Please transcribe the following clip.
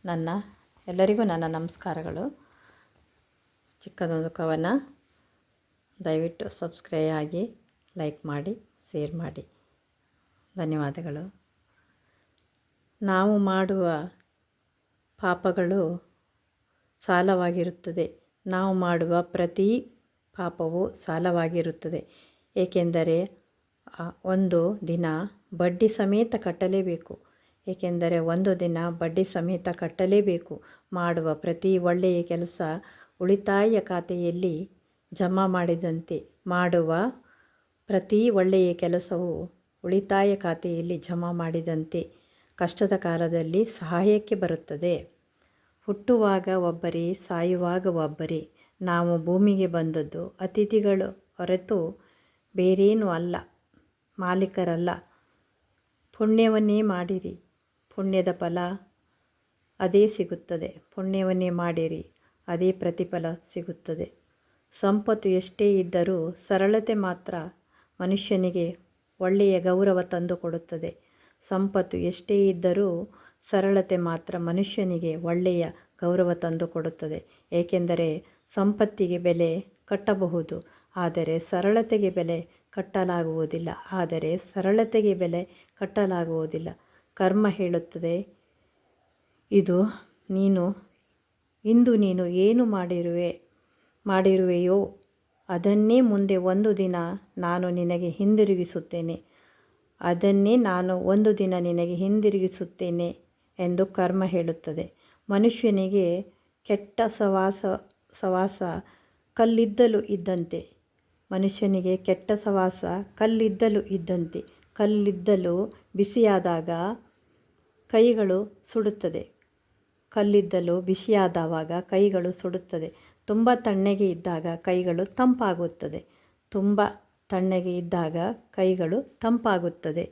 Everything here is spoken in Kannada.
ಎಲ್ಲರಿಗೂ ನನ್ನ ನಮಸ್ಕಾರಗಳು. ಚಿಕ್ಕದೊಂದು ಕವನ. ದಯವಿಟ್ಟು ಸಬ್ಸ್ಕ್ರೈಬ್ ಆಗಿ, ಲೈಕ್ ಮಾಡಿ, ಶೇರ್ ಮಾಡಿ. ಧನ್ಯವಾದಗಳು. ನಾವು ಮಾಡುವ ಪಾಪಗಳು ಸಾಲವಾಗಿರುತ್ತದೆ. ನಾವು ಮಾಡುವ ಪ್ರತಿ ಪಾಪವು ಸಾಲವಾಗಿರುತ್ತದೆ. ಏಕೆಂದರೆ ಒಂದು ದಿನ ಬಡ್ಡಿ ಸಮೇತ ಕಟ್ಟಲೇಬೇಕು. ಒಂದು ದಿನ ಬಡ್ಡಿ ಸಮೇತ ಕಟ್ಟಲೇಬೇಕು. ಮಾಡುವ ಪ್ರತಿ ಒಳ್ಳೆಯ ಕೆಲಸ ಉಳಿತಾಯ ಖಾತೆಯಲ್ಲಿ ಜಮಾ ಮಾಡಿದಂತೆ. ಮಾಡುವ ಪ್ರತಿ ಒಳ್ಳೆಯ ಕೆಲಸವು ಉಳಿತಾಯ ಖಾತೆಯಲ್ಲಿ ಜಮಾ ಮಾಡಿದಂತೆ ಕಷ್ಟದ ಕಾಲದಲ್ಲಿ ಸಹಾಯಕ್ಕೆ ಬರುತ್ತದೆ. ಹುಟ್ಟುವಾಗ ಒಬ್ಬರೇ, ಸಾಯುವಾಗ ಒಬ್ಬರೇ. ನಾವು ಭೂಮಿಗೆ ಬಂದದ್ದು ಅತಿಥಿಗಳು ಹೊರತು ಬೇರೇನೂ ಅಲ್ಲ, ಮಾಲೀಕರಲ್ಲ. ಪುಣ್ಯವನ್ನೇ ಮಾಡಿರಿ, ಪುಣ್ಯದ ಫಲ ಅದೇ ಸಿಗುತ್ತದೆ. ಪುಣ್ಯವನ್ನೇ ಮಾಡಿರಿ, ಅದೇ ಪ್ರತಿಫಲ ಸಿಗುತ್ತದೆ. ಸಂಪತ್ತು ಎಷ್ಟೇ ಇದ್ದರೂ ಸರಳತೆ ಮಾತ್ರ ಮನುಷ್ಯನಿಗೆ ಒಳ್ಳೆಯ ಗೌರವ ತಂದುಕೊಡುತ್ತದೆ. ಸಂಪತ್ತು ಎಷ್ಟೇ ಇದ್ದರೂ ಸರಳತೆ ಮಾತ್ರ ಮನುಷ್ಯನಿಗೆ ಒಳ್ಳೆಯ ಗೌರವ ತಂದುಕೊಡುತ್ತದೆ. ಏಕೆಂದರೆ ಸಂಪತ್ತಿಗೆ ಬೆಲೆ ಕಟ್ಟಬಹುದು, ಆದರೆ ಸರಳತೆಗೆ ಬೆಲೆ ಕಟ್ಟಲಾಗುವುದಿಲ್ಲ. ಕರ್ಮ ಹೇಳುತ್ತದೆ, ಇಂದು ನೀನು ಏನು ಮಾಡಿರುವೆಯೋ ಅದನ್ನೇ ಮುಂದೆ ಒಂದು ದಿನ ನಾನು ನಿನಗೆ ಹಿಂದಿರುಗಿಸುತ್ತೇನೆ ಎಂದು ಕರ್ಮ ಹೇಳುತ್ತದೆ. ಮನುಷ್ಯನಿಗೆ ಕೆಟ್ಟ ಸವಾಸ ಕಲ್ಲಿದ್ದಲು ಇದ್ದಂತೆ. ಕಲ್ಲಿದ್ದಲು ಬಿಸಿಯಾದಾಗ ಕೈಗಳು ಸುಡುತ್ತದೆ. ತುಂಬ ತಣ್ಣಗೆ ಇದ್ದಾಗ ಕೈಗಳು ತಂಪಾಗುತ್ತದೆ.